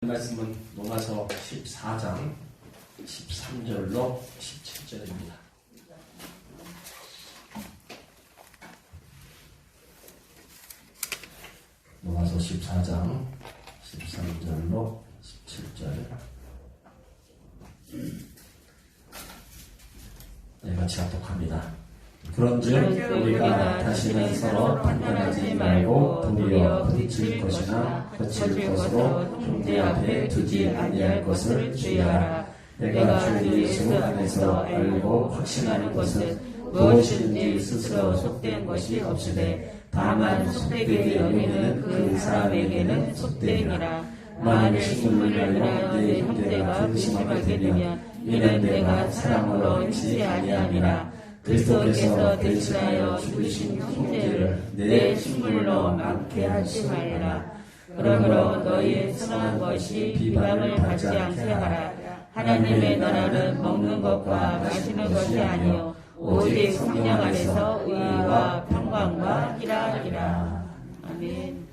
말씀은 로마서 14장 13절로 17절입니다. 로마서 14장 13절로 17절. 네, 같이 합독합니다. 그런즉 우리가 다시는 서로 판단하지 말고 도리어 부딪힐 것이나 거칠 것으로 형제 앞에 두지 아니할 것을 주의하라. 내가 주 예수 안에서 알고 확신하는 것은 무엇이든지 스스로 속된 것이 없으되 다만 속되게 여기는 그 사람에게는 속되니라. 만일 신문을 알려 내 형제가 근심하게 되면 이는 내가 사랑으로 했지 아니함이라. 그리스도께서 대신하여 죽으신 형제를 내 신물로 많게 하지 말라. 그러므로 너희의 선한 것이 비방을 받지 않게 하라. 하나님의 나라는 먹는 것과 마시는 것이 아니요 오직 성령 안에서 의와 평강과 희락이라. 아멘.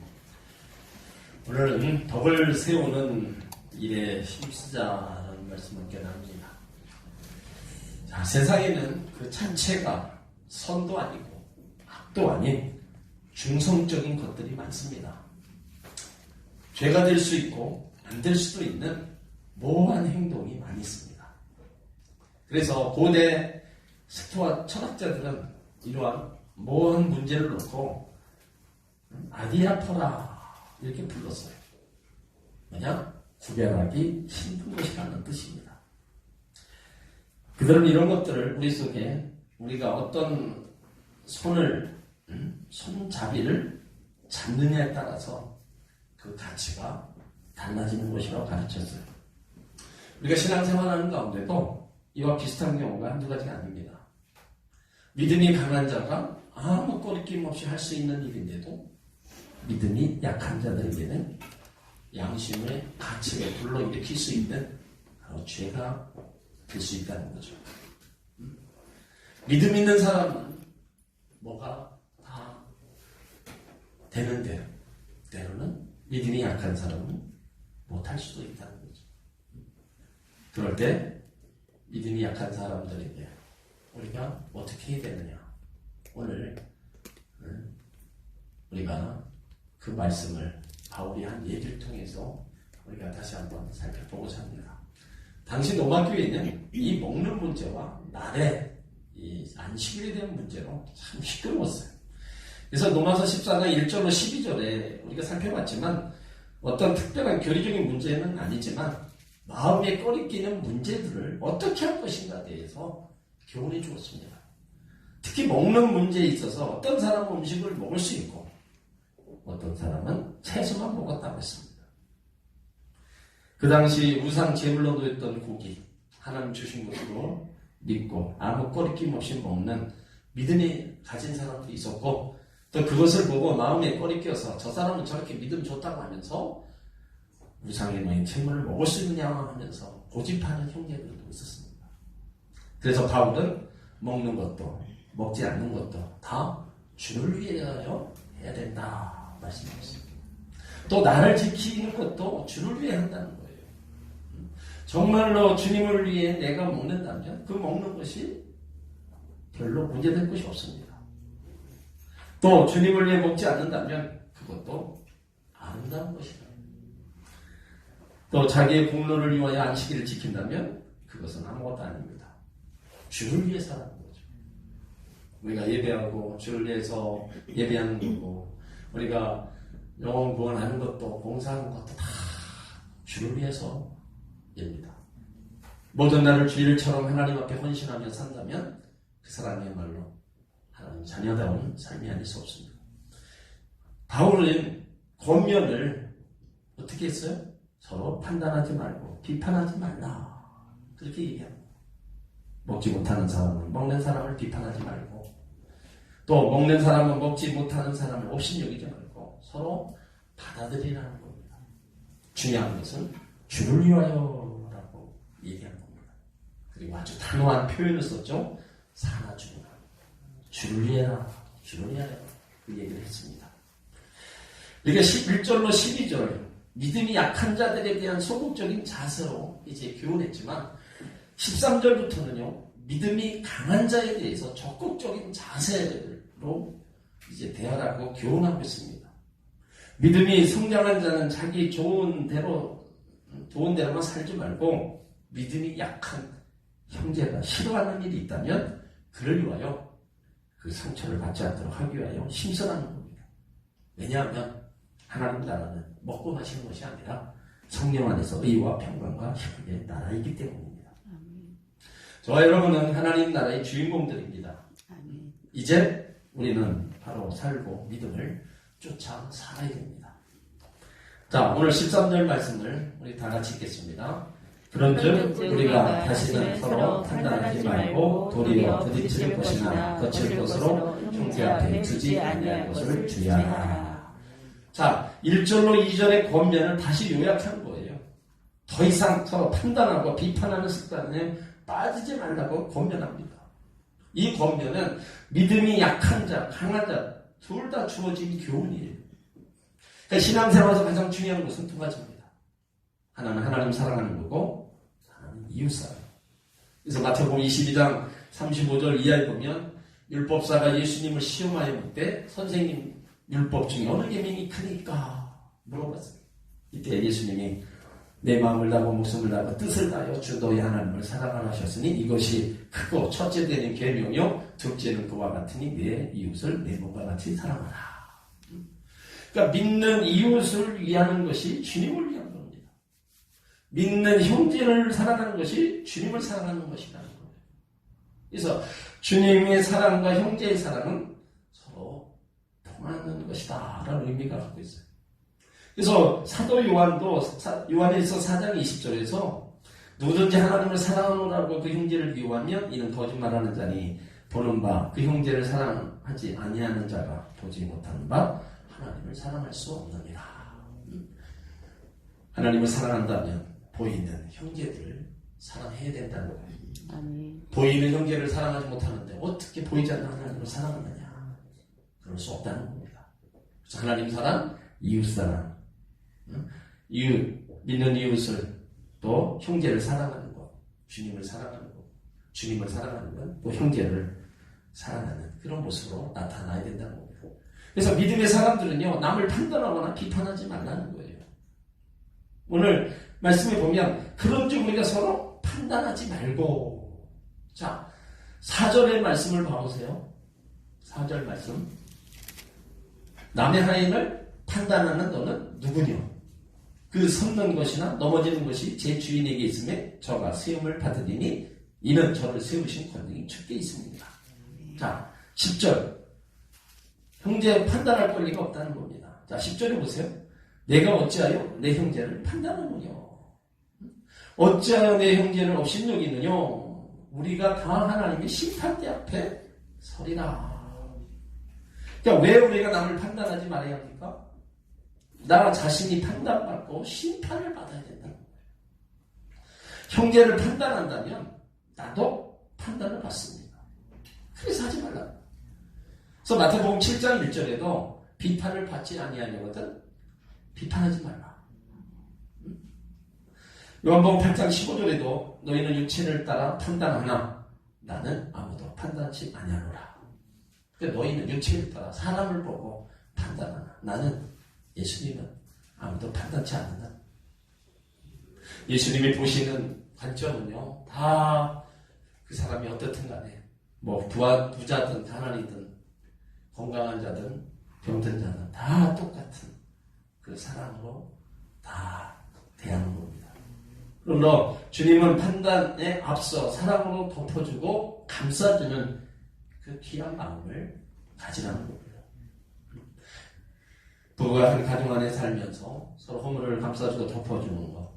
오늘은 덕을 세우는 일에 힘쓰자라는 말씀을 깨닫습니다. 자, 세상에는 그 자체가 선도 아니고 악도 아닌 중성적인 것들이 많습니다. 죄가 될 수 있고 안 될 수도 있는 모호한 행동이 많이 있습니다. 그래서 고대 스토아 철학자들은 이러한 모호한 문제를 놓고 아디아포라 이렇게 불렀어요. 뭐냐? 구별하기 힘든 것이라는 뜻입니다. 그들은 이런 것들을 우리 속에 우리가 어떤 손잡이를 잡느냐에 따라서 그 가치가 달라지는 것이라고 가르쳤어요. 우리가 신앙생활하는 가운데도 이와 비슷한 경우가 한두 가지가 아닙니다. 믿음이 강한 자가 아무 거리낌 없이 할 수 있는 일인데도 믿음이 약한 자들에게는 양심의 가치를 불러일으킬 수 있는 죄가 될 수 있다는 거죠. 믿음 있는 사람은 뭐가 다 되는 대로, 때로는 믿음이 약한 사람은 못할 수도 있다는 거죠. 그럴 때 믿음이 약한 사람들에게 우리가 어떻게 해야 되느냐? 오늘 우리가 그 말씀을 바울이 한 얘기를 통해서 우리가 다시 한번 살펴보고자 합니다. 당시 로마교회는 이 먹는 문제와 날에 이 안식일에 대한 문제로 참 시끄러웠어요. 그래서 로마서 14장 1절로 12절에 우리가 살펴봤지만 어떤 특별한 교리적인 문제는 아니지만 마음에 꺼리끼는 문제들을 어떻게 할 것인가에 대해서 교훈해 주었습니다. 특히 먹는 문제에 있어서 어떤 사람은 음식을 먹을 수 있고 어떤 사람은 채소만 먹었다고 했습니다. 그 당시 우상 제물로 드렸던 고기 하나님 주신 것으로 믿고 아무 꺼리낌 없이 먹는 믿음이 가진 사람도 있었고 또 그것을 보고 마음에 꺼리껴서 저 사람은 저렇게 믿음 좋다고 하면서 우상에 놓인 채물을 먹을 수 있느냐 하면서 고집하는 형제들도 있었습니다. 그래서 바울은 먹는 것도 먹지 않는 것도 다 주를 위하여 해야 된다 말씀하셨습니다. 또 나를 지키는 것도 주를 위해 한다는 거예요. 정말로 주님을 위해 내가 먹는다면 그 먹는 것이 별로 문제될 것이 없습니다. 또 주님을 위해 먹지 않는다면 그것도 아름다운 것이다. 또 자기의 공로를 위하여 안식일을 지킨다면 그것은 아무것도 아닙니다. 주를 위해 살아가는 거죠. 우리가 예배하고 주를 위해서 예배하는 거고 우리가 영혼 구원하는 것도 봉사하는 것도 다 주를 위해서 입니다. 모든 날을 주일처럼 하나님 앞에 헌신하며 산다면 그 사람이야말로 하나님 자녀다운 삶이 아닐 수 없습니다. 바울은 권면을 어떻게 했어요? 서로 판단하지 말고 비판하지 말라 그렇게 얘기합니다. 먹지 못하는 사람은 먹는 사람을 비판하지 말고 또 먹는 사람은 먹지 못하는 사람을 업신여기지 말고 서로 받아들이라는 겁니다. 중요한 것은 주를 위하여라고 얘기한 겁니다. 그리고 아주 단호한 표현을 썼죠. 사나 죽으나 주를 위하여 주를 위하여 그 얘기를 했습니다. 이게 11절로 12절 믿음이 약한 자들에 대한 소극적인 자세로 이제 교훈했지만 13절부터는요, 믿음이 강한 자에 대해서 적극적인 자세로 이제 대하라고 교훈하고 있습니다. 믿음이 성장한 자는 자기 좋은 대로만 살지 말고 믿음이 약한 형제가 싫어하는 일이 있다면 그를 위하여 그 상처를 받지 않도록 하기 위하여 심선하는 겁니다. 왜냐하면 하나님 나라는 먹고 마시는 것이 아니라 성령 안에서 의와 평강과 희락의 나라이기 때문입니다. 저와 여러분은 하나님 나라의 주인공들입니다. 이제 우리는 바로 살고 믿음을 쫓아 살아야 됩니다. 자, 오늘 13절 말씀을 우리 다 같이 읽겠습니다. 그런즉 우리가 다시는 서로 판단하지 말고 도리어 부딪힐 것이나 거칠 것으로 형제 앞에 두지 아니할 것을 주의하라. 자, 1절로 2절의 권면을 다시 요약한 거예요. 더 이상 서로 판단하고 비판하는 습관에 빠지지 말라고 권면합니다. 이 권면은 믿음이 약한 자, 강한 자 둘 다 주어진 교훈이에요. 그러니까 신앙생활에서 가장 중요한 것은 두 가지입니다. 하나는 하나님 사랑하는 거고 하나는 이웃 사랑. 그래서 마태복음 22장 35절 이하에 보면 율법사가 예수님을 시험하여 묻되 선생님 율법 중에 어느 계명이 크니까 물어봤어요. 이때 예수님이 내 마음을 다하고 목숨을 다하고 뜻을 다하여 주 너희 하나님을 사랑하라 하셨으니 이것이 크고 첫째 되는 계명이요 둘째는 그와 같으니 내 이웃을 내 몸과 같이 사랑하라. 그러니까 믿는 이웃을 위하는 것이 주님을 위한 겁니다. 믿는 형제를 사랑하는 것이 주님을 사랑하는 것이라는 거예요. 그래서 주님의 사랑과 형제의 사랑은 서로 통하는 것이다 라는 의미가 갖고 있어요. 그래서 사도 요한도 요한일서 4장 20절에서 누구든지 하나님을 사랑하노라고 그 형제를 미워하면 이는 거짓말하는 자니 보는 바 그 형제를 사랑하지 아니하는 자가 보지 못하는 바 하나님을 사랑할 수 없느니라. 하나님을 사랑한다면 보이는 형제들을 사랑해야 된다는 거예요. 보이는 형제를 사랑하지 못하는데 어떻게 보이지 않는 하나님을 사랑하느냐. 그럴 수 없다는 겁니다. 그래서 하나님 사랑, 이웃 사랑, 믿는 이웃을 또 형제를 사랑하는 것, 주님을 사랑하는 것, 주님을 사랑하는 것, 또 형제를 사랑하는 그런 모습으로 나타나야 된다는 겁니다. 그래서 믿음의 사람들은요, 남을 판단하거나 비판하지 말라는 거예요. 오늘 말씀에 보면 그런즉 우리가 서로 판단하지 말고, 자 4절의 말씀을 봐보세요. 4절 말씀. 남의 하인을 판단하는 너는 누구냐? 그 섰는 것이나 넘어지는 것이 제 주인에게 있음에 저가 세움을 받으리니 이는 저를 세우신 권능이 주께 있습니다. 자 10절. 형제 판단할 권리가 없다는 겁니다. 자 10절에 보세요. 내가 어찌하여 내 형제를 판단하느냐? 어찌하여 내 형제를 업신여기느냐? 우리가 다 하나님의 심판대 앞에 서리라. 그러니까 왜 우리가 남을 판단하지 말아야 합니까? 나 자신이 판단받고 심판을 받아야 된다는 거예요. 형제를 판단한다면 나도 판단을 받습니다. 그래서 하지 말라. 그래서 마태복음 7장 1절에도 비판을 받지 아니하려거든 비판하지 말라. 요한복음 8장 15절에도 너희는 육체를 따라 판단하나 나는 아무도 판단치 아니하노라. 그러니까 너희는 육체를 따라 사람을 보고 판단하나 나는 예수님은 아무도 판단치 않는다. 예수님이 보시는 관점은요, 다 그 사람이 어떻든 간에, 뭐, 부자든 가난이든, 건강한 자든, 병든 자든, 다 똑같은 그 사랑으로 다 대하는 겁니다. 그러므로 주님은 판단에 앞서 사랑으로 덮어주고 감싸주는 그 귀한 마음을 가지라는 겁니다. 부부가 한 가정 안에 살면서 서로 허물을 감싸주고 덮어주는 것,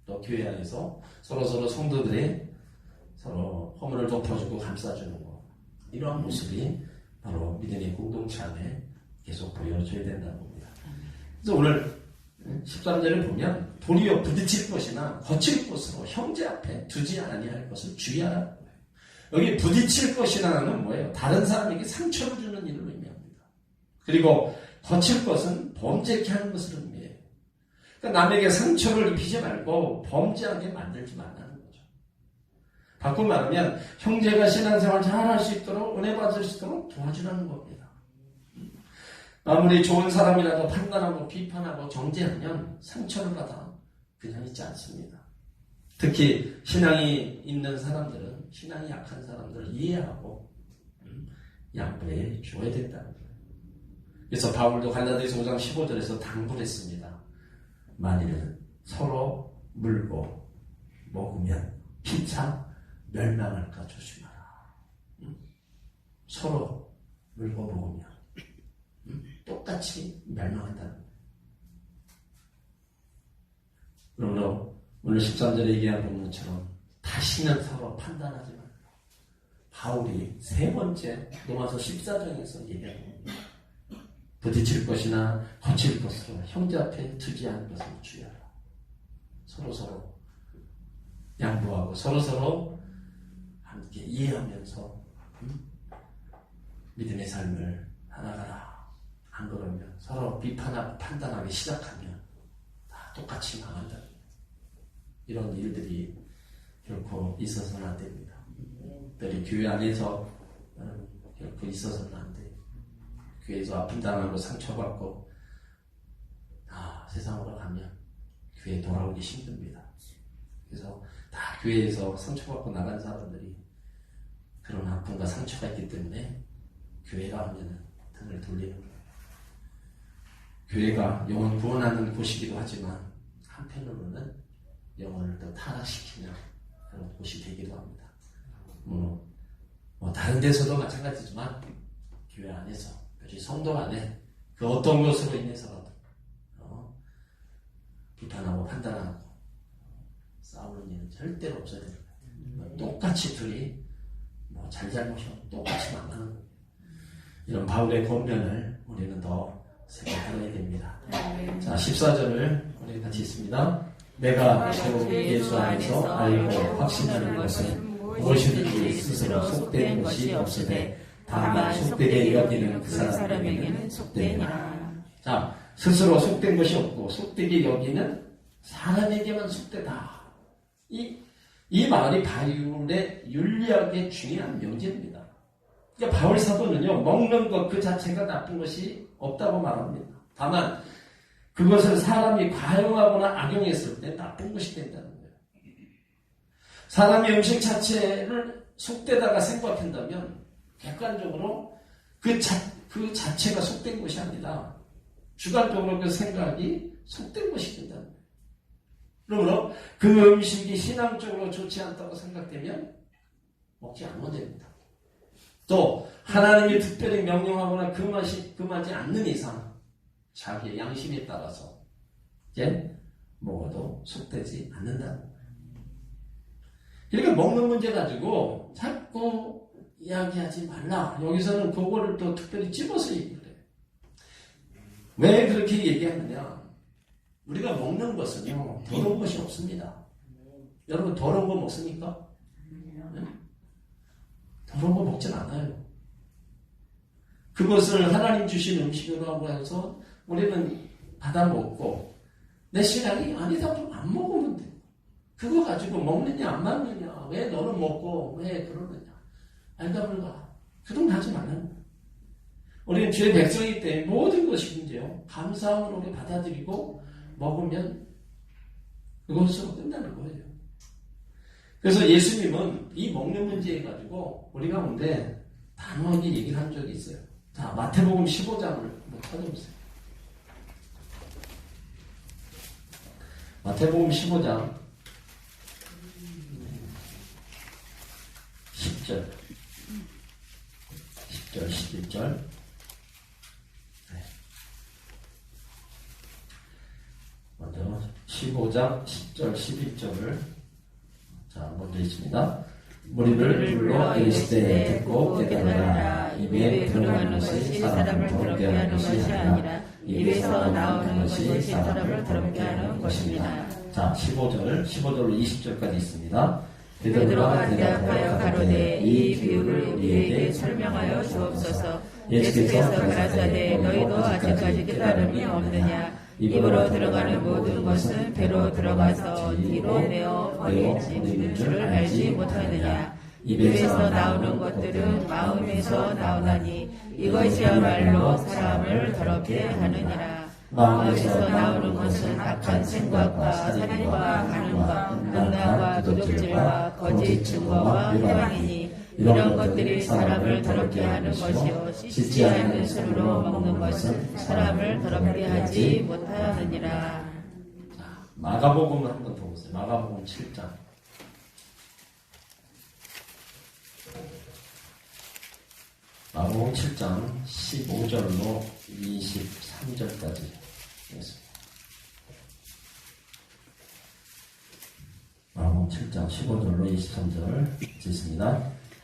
또 교회 안에서 서로 성도들의 서로 허물을 덮어주고 감싸주는 것, 이러한 모습이 바로 믿음의 공동체 안에 계속 보여줘야 된다는 겁니다. 그래서 오늘 13절을 보면 도리어 부딪힐 것이나 거칠 것으로 형제 앞에 두지 아니할 것을 주의하라는 거예요. 여기 부딪힐 것이라는 뭐예요? 다른 사람에게 상처를 주는 일을 의미합니다. 그리고 거칠 것은 범죄케 하는 것을 의미해요. 그러니까 남에게 상처를 입히지 말고 범죄하게 만들지 말라는 거죠. 바꿔 말하면 형제가 신앙생활 잘 할 수 있도록 은혜 받을 수 있도록 도와주라는 겁니다. 아무리 좋은 사람이라도 판단하고 비판하고 정죄하면 상처를 받아 그냥 있지 않습니다. 특히 신앙이 있는 사람들은 신앙이 약한 사람들을 이해하고 양보해 줘야 된다는 거예요. 그래서 바울도 갈라디아서 5장 15절에서 당부를 했습니다. 만일 서로 물고 먹으면 피차 멸망할까 조심하라. 서로 물고 먹으면 똑같이 멸망한다는 거예요. 그러므로 오늘 13절에 얘기한 것처럼 다시는 서로 판단하지 말고 바울이 세 번째 로마서 14장에서 얘기하는 겁니다. 부딪힐 것이나 거칠 것으로 형제 앞에 두지 않을 것을 주의하라. 서로서로 양보하고 서로서로 함께 이해하면서 믿음의 삶을 살아가라. 안 그러면 서로 비판하고 판단하기 시작하면 다 똑같이 망한다. 이런 일들이 결코 있어서는 안 됩니다. 특별히 교회 안에서 결코 있어서는 안 돼요. 교회에서 아픔 당하고 상처받고 세상으로 가면 교회에 돌아오기 힘듭니다. 그래서 다 교회에서 상처받고 나간 사람들이 그런 아픔과 상처가 있기 때문에 교회가 하면 등을 돌리는 거예요. 교회가 영혼 구원하는 곳이기도 하지만 한편으로는 영혼을 더 타락시키는 그런 곳이 되기도 합니다. 다른 데서도 마찬가지지만 교회 안에서, 특히 성도 안에 그 어떤 것으로 인해서라도 비판하고 판단하고 싸우는 일은 절대로 없어야 됩니다. 똑같이 둘이 잘잘못이 똑같이 망하는 거예요. 이런 바울의 권면을 우리는 더 생각해야 됩니다. 자, 14절을 우리 같이 읽습니다. 내가 주 예수 안에서 알고 확신하는 것은 무엇이든지 스스로 속된 것이 없으되 다만 속되게 여기는 그 사람에게는 속되니라. 자, 스스로 속된 것이 없고 속되게 여기는 사람에게만 속되다. 이 말이 바울의 윤리학의 중요한 명제입니다. 그러니까 바울 사도는요, 먹는 것 그 자체가 나쁜 것이 없다고 말합니다. 다만 그것을 사람이 과용하거나 악용했을 때 나쁜 것이 된다는 거예요. 사람이 음식 자체를 속되다가 생각한다면 객관적으로 그 자체가 속된 것이 아니라 주관적으로 그 생각이 속된 것이 된다는 거예요. 그러므로 그 음식이 신앙적으로 좋지 않다고 생각되면 먹지 않으면 됩니다. 또 하나님이 특별히 명령하거나 금하지 않는 이상 자기의 양심에 따라서 이제 먹어도 속되지 않는다는 거예요. 그러니까 먹는 문제 가지고 자꾸 이야기하지 말라. 여기서는 그거를 또 특별히 집어서 얘기를 해요. 왜 그렇게 얘기하느냐? 우리가 먹는 것은요, 더러운 것이 없습니다. 여러분, 더러운 거 먹습니까? 네? 더러운 거 먹진 않아요. 그것을 하나님 주신 음식으로 하고 해서 우리는 받아 먹고, 내 신앙이 아니다 좀 안 먹으면 돼. 그거 가지고 먹느냐, 안 먹느냐, 왜 너는 먹고, 왜 그러느냐. 알다불가. 그런 거 하지 말라는 거야. 우리는 주의 백성이기 때문에 모든 것이 문제요. 감사함으로 우리 받아들이고, 먹으면 그것으로 끝나는 거예요. 그래서 예수님은 이 먹는 문제에 가지고 우리 가운데 단호하게 얘기를 한 적이 있어요. 자, 마태복음 15장을 한번 찾아보세요. 마태복음 15장 10절 11절 먼저 15장 10절 11절을 먼저 읽습니다. 무리를 불러 이르시되 듣고 깨달으라. 입에 들어가는 것이 사람을 더럽게 하는 것이 아니라 입에서 나오는 것이 사람을 더럽게 하는 것입니다. 자, 15절로 20절까지 있습니다. 베드로가 대답하여 가로되 이 비유를 우리에게 설명하여 주옵소서. 예수께서 가라사대 너희도 아직까지 깨달음이 없느냐. 입으로 들어가는 모든 것은 배로 들어가서 뒤로 내어 버리는 줄을 알지 못하느냐. 입에서 나오는 것들은 마음에서 나오나니 이것이야말로 사람을 더럽게 하느니라. 마음에서 나오는 것은 악한 생각과 살인과 간음과 음란과 도둑질과 거짓 증거와 회방이니 이런 것들이 사람을 더럽게 하는 것이요 씻지 않는 손으로 먹는 것은 사람을 더럽게 하지 못하느니라. 마가복음을 한번 더 보세요. 마가복음 7장. 마가복음 7장 15절로 23절까지 있습니다. 마가복음 7장 15절로 23절 읽습니다.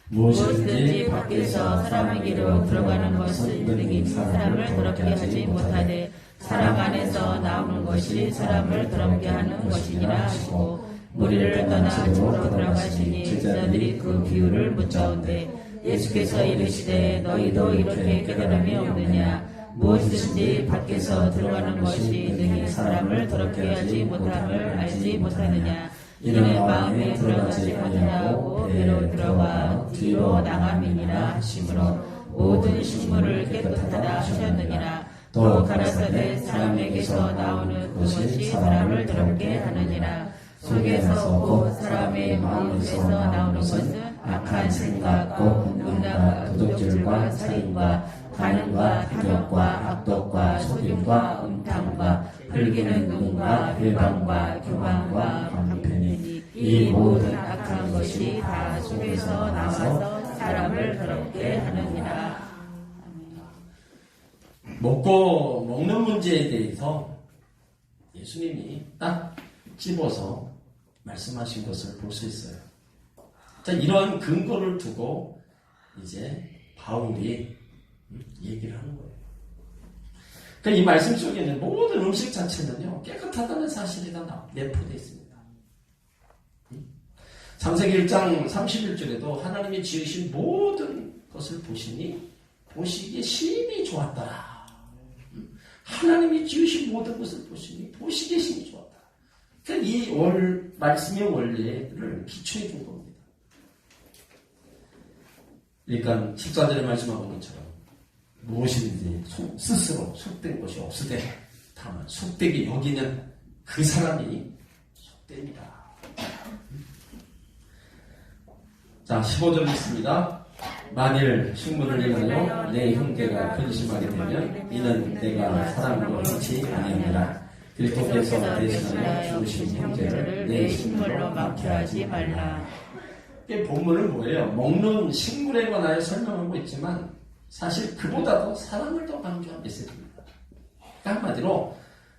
무엇이든지 밖에서 사람에게로 들어가는 것은 능히 사람을 더럽게 하지 못하되 사람 안에서 나오는 것이 사람을 더럽게 하는 것이니라 하시고 무리를 떠나 집으로 들어가시니 제자들이 그 비유를 묻자온대 예수께서 이르시되 너희도 이렇게 깨달음이 없느냐. 무엇이든지 밖에서 들어가는 것이 능히 사람을 더럽게 하지 못함을 알지 못하느냐. 이는 마음에 들어가지 아니하고 배로 들어가 뒤로 나감이니라 하시므로 모든 식물을 깨끗하다 하셨느니라. 또 가라사대 사람에게서 나오는 것이 사람을 더럽게 하느니라. 속에서 곧 사람의 마음에서 나오는 것은 악한 생각과 음란과 도둑질과 살인과 간음과 탐욕과 악독과 속임과 음탕과 흘기는 눈과 회방과 교만과 방패니 이 모든 악한 것이 다 속에서 나와서 사람을 더럽게 하느니라. 먹는 문제에 대해서 예수님이 딱 집어서 말씀하신 것을 볼 수 있어요. 자, 이러한 근거를 두고 이제 바울이 얘기를 하는 거예요. 그러니까 이 말씀 속에는 모든 음식 자체는요, 깨끗하다는 사실이 다 내포되어 있습니다. 창세기 1장 31절에도 하나님이 지으신 모든 것을 보시기에 심히 좋았더라. 하나님이 지으신 모든 것을 보시기에 심히 좋았다. 그러니까 이 말씀의 원리를 기초해 준 겁니다. 그러니까 14절에 말씀하는 것처럼 무엇이든지 스스로 속된 것이 없으되 다만 속되게 여기는 그 사람이 속됩니다. 자, 15절 있습니다. 만일 식물을 인하여 내 형제가 근심하게 되면 이는 내가 사람으로 행치 아니하니라. 그리스도께서 대신하여 죽으신 형제를 내 식물로 막게 하지 말라. 이 본문은 뭐예요? 먹는 식물에 관하여 설명하고 있지만 사실 그보다도 사람을 더 강조한 메시지입니다. 한마디로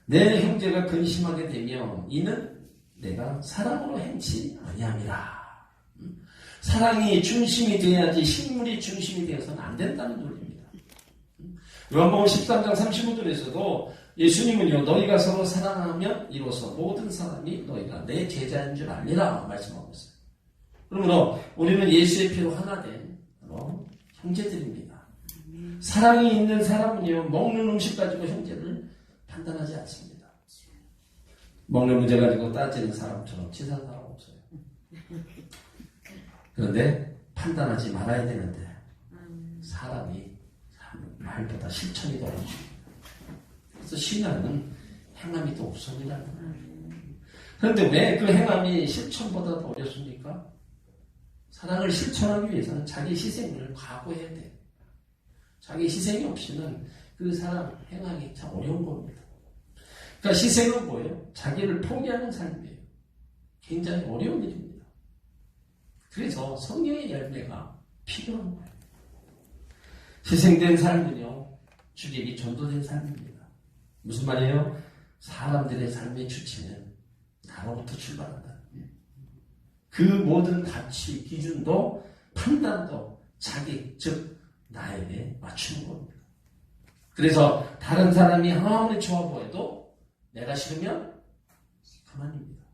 내 형제가 근심하게 되면 이는 내가 사람으로 행치 아니함이라. 사랑이 중심이 되어야지 식물이 중심이 되어서는 안 된다는 논리입니다. 요한복음 13장 35절에서도 예수님은요, 너희가 서로 사랑하면 이로써 모든 사람이 너희가 내 제자인 줄 알리라 말씀하고 있어요. 그러므로 우리는 예수의 피로 하나 된 형제들입니다. 사랑이 있는 사람은요, 먹는 음식 가지고 형제를 판단하지 않습니다. 먹는 문제 가지고 따지는 사람처럼 치사한 사람 없어요. 그런데 판단하지 말아야 되는데 사람이 말보다 실천이 더 어렵습니다. 그래서 신앙은 행함이 더 우선이라는 거예요. 그런데 왜 그 행함이 실천보다 더 어렵습니까? 사랑을 실천하기 위해서는 자기 희생을 각오해야 돼요. 자기 희생이 없이는 그 사람 행함이 참 어려운 겁니다. 그러니까 희생은 뭐예요? 자기를 포기하는 삶이에요. 굉장히 어려운 일입니다. 그래서 성령의 열매가 필요한 거예요. 희생된 삶은요, 주객이 전도된 삶입니다. 무슨 말이에요? 사람들의 삶의 주체는 나로부터 출발한다. 그 모든 가치, 기준도, 판단도 자기, 즉 나에게 맞추는 겁니다. 그래서 다른 사람이 아무리 좋아 보여도 내가 싫으면 그만입니다.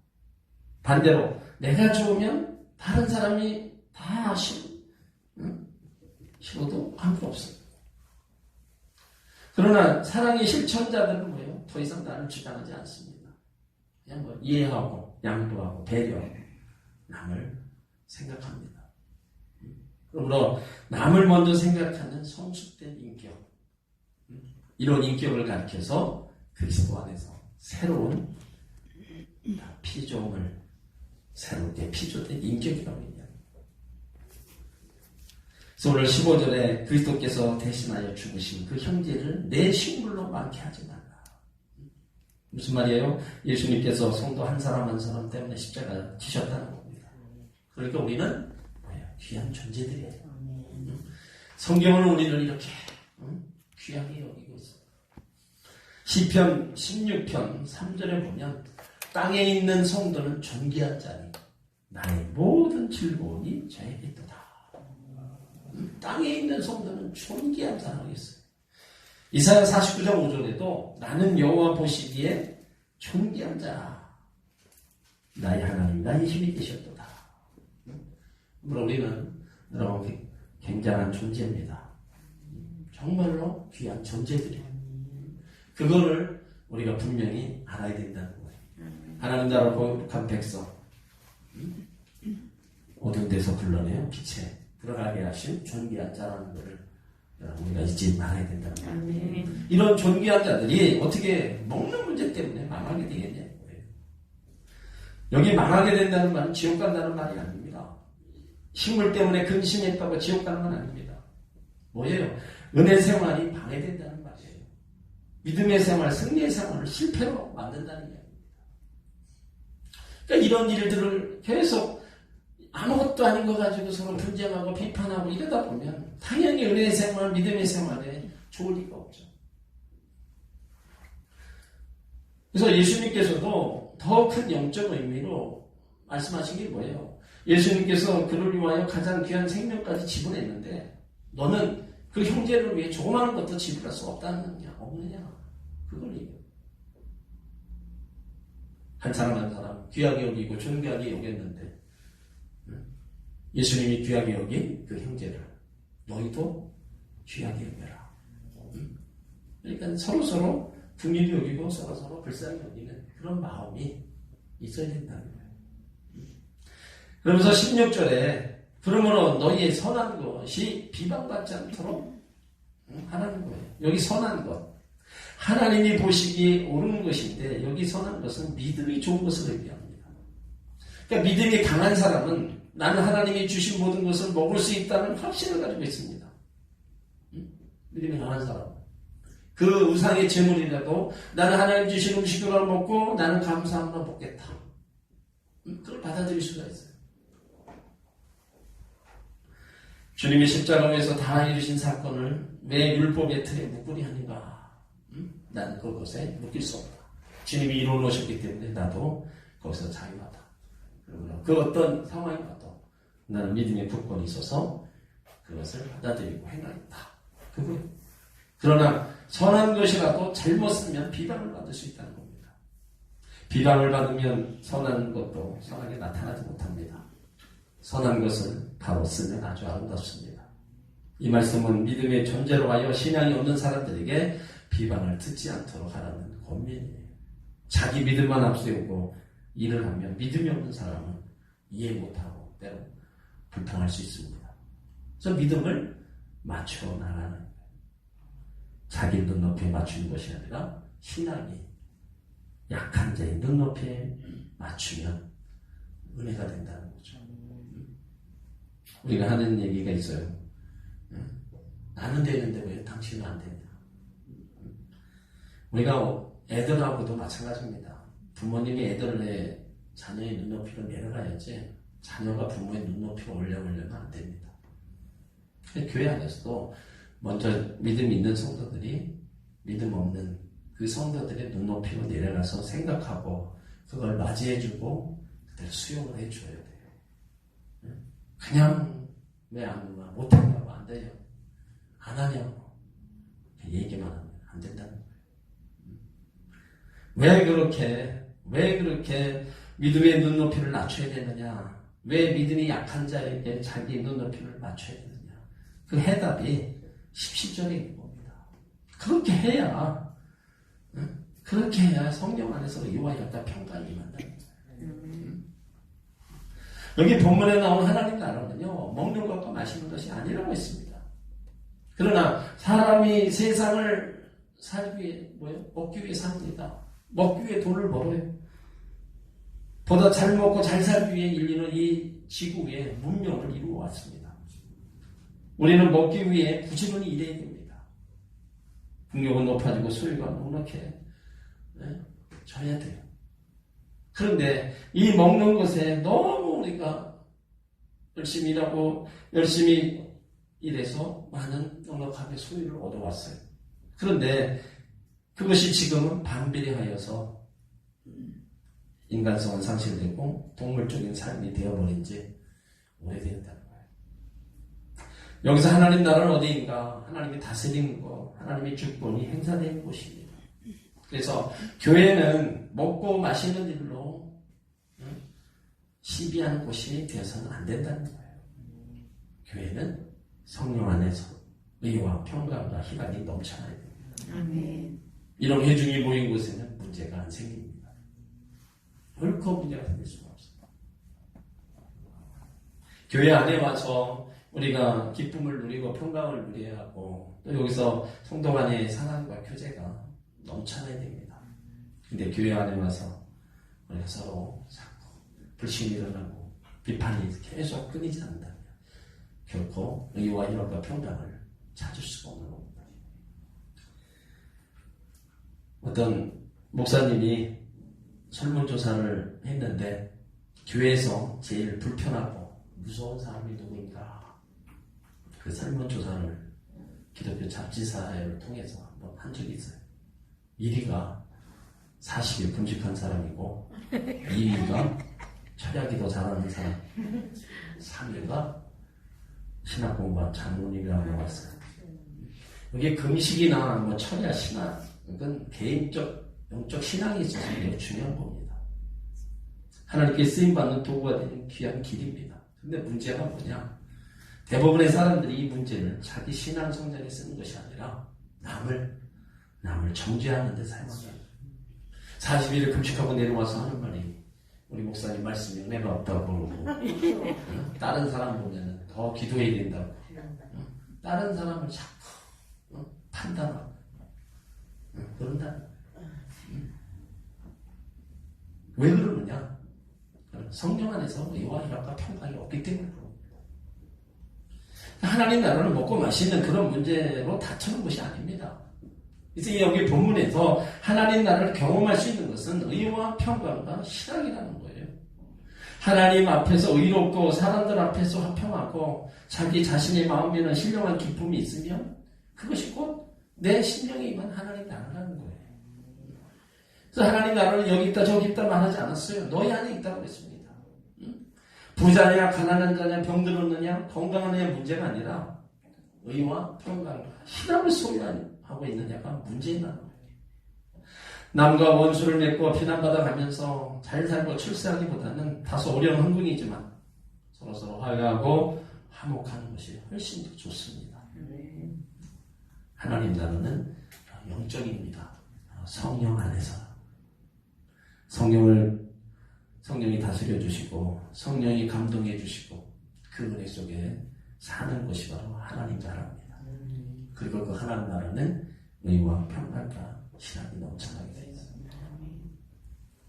반대로 내가 좋으면 다른 사람이 다 싫어도 관계 없어요. 그러나 사랑의 실천자들은 뭐예요? 더 이상 나를 주장하지 않습니다. 그냥 뭐 이해하고 양보하고 배려하고 남을 생각합니다. 그러므로 남을 먼저 생각하는 성숙된 인격, 이런 인격을 가르쳐서 그리스도 안에서 새로운 피조물, 새롭게 피조된 인격이라고 얘기합니다. 그래서 오늘 15절에 그리스도께서 대신하여 죽으신 그 형제를 내 식물로 많게 하지 말라. 무슨 말이에요? 예수님께서 성도 한 사람 한 사람 때문에 십자가 지셨다는 겁니다. 그러니까 우리는 귀한 존재들이에요. 성경은 우리를 이렇게 귀하게 여기고 있어요. 시편 16편 3절에 보면 땅에 있는 성도는 존귀한 자니 나의 모든 즐거움이 저에게 있도다. 땅에 있는 성도는 존귀한 자라고 했어요. 이사야 49장 5절에도 나는 여호와 보시기에 존귀한 자, 나의 하나님, 나의 힘이 되셨도다. 그러므로 우리는 여러분 굉장한 존재입니다. 정말로 귀한 존재들이에요. 그거를 우리가 분명히 알아야 된다는 거예요. 하나님 나라 거룩한 백성, 어두운 데서 불러내어 빛에 들어가게 하신 존귀한 자라는 것을 우리가 잊지 말아야 된다는 거예요. 이런 존귀한 자들이 어떻게 먹는 문제 때문에 망하게 되겠냐는 거예요. 여기 망하게 된다는 말은 지옥 간다는 말이 아닙니다. 식물 때문에 근심했다고 지옥 가는 건 아닙니다. 뭐예요? 은혜 생활이 방해된다는 말이에요. 믿음의 생활, 승리의 생활을 실패로 만든다는 이야기입니다. 그러니까 이런 일들을 계속 아무것도 아닌 거 가지고 서로 분쟁하고 비판하고 이러다 보면 당연히 은혜의 생활, 믿음의 생활에 좋을 리가 없죠. 그래서 예수님께서도 더 큰 영적 의미로 말씀하신 게 뭐예요? 예수님께서 그를 위하여 가장 귀한 생명까지 지불했는데 너는 그 형제를 위해 조그마한 것도 지불할 수 없느냐? 그걸 얘기해요. 한 사람 한 사람 귀하게 여기고 존귀하게 여겼는데 예수님이 귀하게 여긴 그 형제를 너희도 귀하게 여겨라. 그러니까 서로서로 긍휼히 여기고 서로서로 불쌍히 여기는 그런 마음이 있어야 된다는 거예요. 그러면서 16절에 그러므로 너희의 선한 것이 비방받지 않도록 하라는 거예요. 여기 선한 것. 하나님이 보시기에 옳은 것인데 여기 선한 것은 믿음이 좋은 것을 의미합니다. 그러니까 믿음이 강한 사람은 나는 하나님이 주신 모든 것을 먹을 수 있다는 확신을 가지고 있습니다. 믿음이 강한 사람. 그 우상의 제물이라도 나는 하나님 주신 음식으로 먹고 나는 감사함으로 먹겠다. 그걸 받아들일 수가 있어요. 주님이 십자가에서 다 이루신 사건을 왜 율법의 틀에 묶으리 하는가? 나는 그것에 묶일 수 없다. 주님이 이루어 놓으셨기 때문에 나도 거기서 자유하다. 그러므로 그 어떤 상황이 와도 나는 믿음의 굳건이 있어서 그것을 받아들이고 행하겠다. 그거예요. 그러나 선한 것이라도 잘못 쓰면 비방을 받을 수 있다는 겁니다. 비방을 받으면 선한 것도 선하게 나타나지 못합니다. 선한 것을 바로 쓰면 아주 아름답습니다. 이 말씀은 믿음의 존재로 하여 신앙이 없는 사람들에게 비방을 듣지 않도록 하라는 권면이에요. 자기 믿음만 앞세우고 일을 하면 믿음이 없는 사람은 이해 못하고 때로 불평할 수 있습니다. 그래서 믿음을 맞춰 나가는 거예요. 자기 눈높이에 맞추는 것이 아니라 신앙이 약한 자의 눈높이에 맞추면 은혜가 된다는 거죠. 우리가 하는 얘기가 있어요. 나는 되는데 왜 당신은 안 되냐? 우리가 애들하고도 마찬가지입니다. 부모님이 애들의 자녀의 눈높이를 내려가야지 자녀가 부모의 눈높이를 올려보려면 안 됩니다. 교회 안에서도 먼저 믿음 있는 성도들이 믿음 없는 그 성도들의 눈높이로 내려가서 생각하고 그걸 맞이해주고 그대로 수용을 해줘야 돼요. 그냥 왜 안 못하냐고 안 돼요. 안 하냐고 얘기만 하면 안 된다는 거예요. 왜 그렇게 믿음의 눈높이를 낮춰야 되느냐? 왜 믿음이 약한 자에게 자기 눈높이를 맞춰야 되느냐? 그 해답이 17절에 있는 겁니다. 그렇게 해야, 그렇게 해야 성령 안에서 의와 약간 평강이 임한다. 여기 본문에 나온 하나님 나라는요, 먹는 것과 마시는 것이 아니라고 했습니다. 그러나 사람이 세상을 살기 위해, 먹기 위해 삽니다. 먹기 위해 돈을 벌어요. 보다 잘 먹고 잘 살기 위해 인류는 이 지구에 문명을 이루어 왔습니다. 우리는 먹기 위해 부지런히 일해야 됩니다. 국력은 높아지고 소유가 넉넉해 져야 돼요. 그런데 이 먹는 것에 너무 우리가 열심히 일하고 열심히 일해서 많은 넉넉하게 소유를 얻어왔어요. 그런데 그것이 지금은 반비례하여서 인간성은 상실되고 동물적인 삶이 되어버린 지 오래되었다는 거예요. 여기서 하나님 나라는 어디인가? 하나님이 다스리는 것, 하나님의 주권이 행사되는 곳입니다. 그래서 교회는 먹고 마시는 일로 시비하는 곳이 되어서는 안 된다는 거예요. 교회는 성령 안에서 의와 평강과 희락이 넘쳐나야 됩니다. 아멘. 이런 회중이 모인 곳에는 문제가 안 생깁니다. 결코 문제가 생길 수가 없습니다. 교회 안에 와서 우리가 기쁨을 누리고 평강을 누려야 하고 또 여기서 성도 간의 사랑과 교제가 넘쳐나야 됩니다. 근데 교회 안에 와서 우리가 서로 자꾸 불신이 일어나고 비판이 계속 끊이지 않는다면 결코 의와 희락과 평강을 찾을 수가 없는 겁니다. 어떤 목사님이 설문조사를 했는데 교회에서 제일 불편하고 무서운 사람이 누구인가? 그 설문조사를 기독교 잡지사를 통해서 한번 한 적이 있어요. 1위가 40일 금식한 사람이고 2위가 철야기도 잘하는 사람, 3위가 신학 공부한 장로님이라고 나왔어요. 이게 금식이나 뭐 철야 신학, 이건 개인적 영적 신앙이 있어서 매우 중요한 겁니다. 하나님께 쓰임받는 도구가 되는 귀한 길입니다. 근데 문제가 뭐냐? 대부분의 사람들이 이 문제를 자기 신앙 성장에 쓰는 것이 아니라 남을 정죄하는 데 사용한다. 40일을 금식하고 내려와서 하는 말이 우리 목사님 말씀이 은혜가 없다고 그러고 다른 사람 보면 더 기도해야 된다고 다른 사람을 자꾸 판단하고 그런다는 거예요. 왜 그러느냐? 성령 안에서 의와 희락과 평강이 없기 때문에 그럽니다. 하나님 나라를 먹고 마시는 그런 문제로 다투는 것이 아닙니다. 그래서 여기 본문에서 하나님 나라를 경험할 수 있는 것은 의와 평강과 희락이라는 거예요. 하나님 앞에서 의롭고 사람들 앞에서 화평하고 자기 자신의 마음에는 신령한 기쁨이 있으면 그것이 곧 내 심령에 임한 하나님 나라라는 거예요. 그래서 하나님 나라는 여기 있다 저기 있다 말하지 않았어요. 너희 안에 있다고 했습니다. 부자냐 가난한 자냐 병들었느냐 건강하느냐 문제가 아니라 의와 평강과 희락을 소유하고 있느냐가 문제인 거예요. 남과 원수를 맺고 비난받아 가면서 잘 살고 출세하기보다는 다소 어려운 환경이지만 서로서로 화해하고 화목하는 것이 훨씬 더 좋습니다. 하나님 나라는 영적입니다. 성령 안에서 성령이 다스려 주시고 성령이 감동해 주시고 그 은혜 속에 사는 것이 바로 하나님 나라입니다. 그리고 그 하나님 나라는 의와 평강과 희락이 넘쳐나게 되어 있습니다.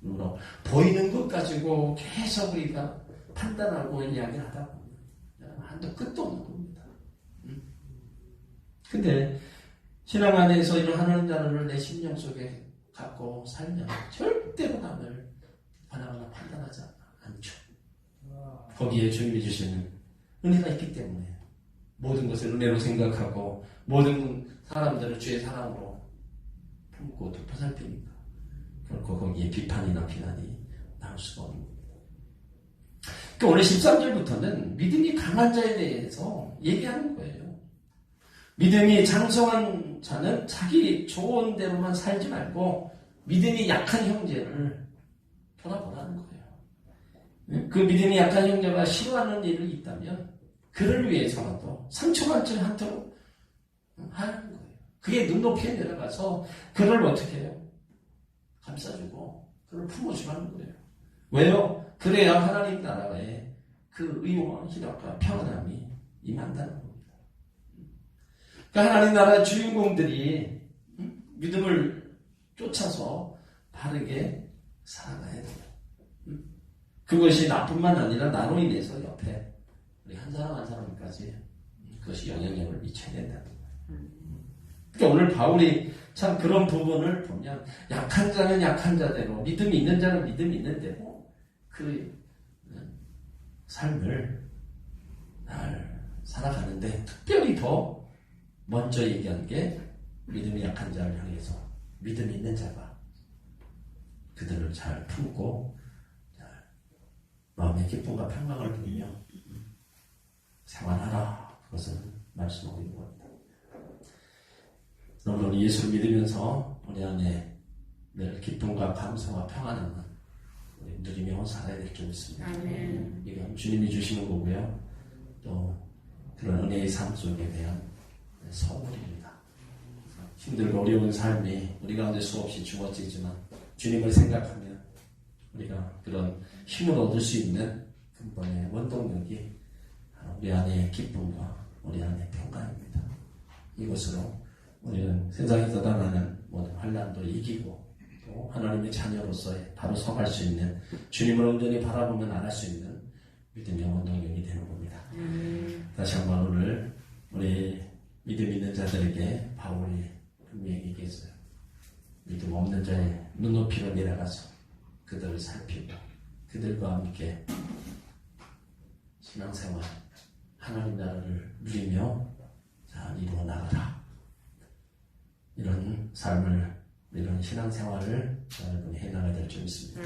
물론 보이는 것 가지고 계속 우리가 판단하고 이야기하다 보면 한도 끝도 없는 겁니다. 근데 신앙 안에서 이런 하나님 나라를 내 심령 속에 갖고 살면 절대로 남을 하나하나 판단하지 않죠. 거기에 주님이 주시는 은혜가 있기 때문에 모든 것을 은혜로 생각하고 모든 사람들을 주의 사랑으로 품고 덮어살피니까 결코 거기에 비판이나 비난이 나올 수가 없는 겁니다. 그러니까 오늘 13절부터는 믿음이 강한 자에 대해서 얘기하는 거예요. 믿음이 장성한 자는 자기 좋은 대로만 살지 말고 믿음이 약한 형제를 돌아보라는 거예요. 그 믿음이 약한 형제가 싫어하는 일이 있다면 그를 위해서라도 상처받지 않도록 하는 거예요. 그의 눈높이에 내려가서 그를 어떻게 해요? 감싸주고 그를 품어주라는 거예요. 왜요? 그래야 하나님 나라에 그 의와 희락과 평안함이 임한다는 겁니다. 그러니까 하나님 나라의 주인공들이 믿음을 쫓아서 바르게 살아가야 돼요. 그것이 나뿐만 아니라 나로 인해서 옆에 우리 한 사람 한 사람까지 그것이 영향력을 미쳐야 된다는 거예요. 그러니까 오늘 바울이 참 그런 부분을 보면 약한 자는 약한 자대로 믿음이 있는 자는 믿음이 있는 대로 그 삶을 잘 살아가는데 특별히 더 먼저 얘기한 게 믿음이 약한 자를 향해서 믿음이 있는 자가 그들을 잘 품고 마음의 기쁨과 평강을 누리며 생활하라. 그것을 말씀하고 있는 겁니다. 여러분 예수를 믿으면서 우리 안에 늘 기쁨과 감사와 평안함을 우리 누리며 살아야 될 줄 믿습니다. 아멘. 이건 주님이 주시는 거고요. 또 그런 은혜의 삶 속에 대한 선물입니다. 힘들고 어려운 삶이 우리 가운데 수없이 주어지지만 주님을 생각하면 우리가 그런 힘을 얻을 수 있는 근본의 원동력이 우리 안의 기쁨과 우리 안의 평강입니다. 이것으로 우리는 세상에서 나타나는 모든 환난도 이기고 또 하나님의 자녀로서의 바로 서갈 수 있는 주님을 온전히 바라보며 나갈 수 있는 믿음의 원동력이 되는 겁니다. 다시 한번 오늘 우리 믿음 있는 자들에게 바울이 분명히 얘기했어요. 믿음 없는 자의 눈높이로 내려가서 그들을 살피고 그들과 함께 신앙생활 하나님 나라를 누리며 잘 이루어 나가라. 이런 삶을 이런 신앙생활을 여러분이 해나가야 될 줄 믿습니다.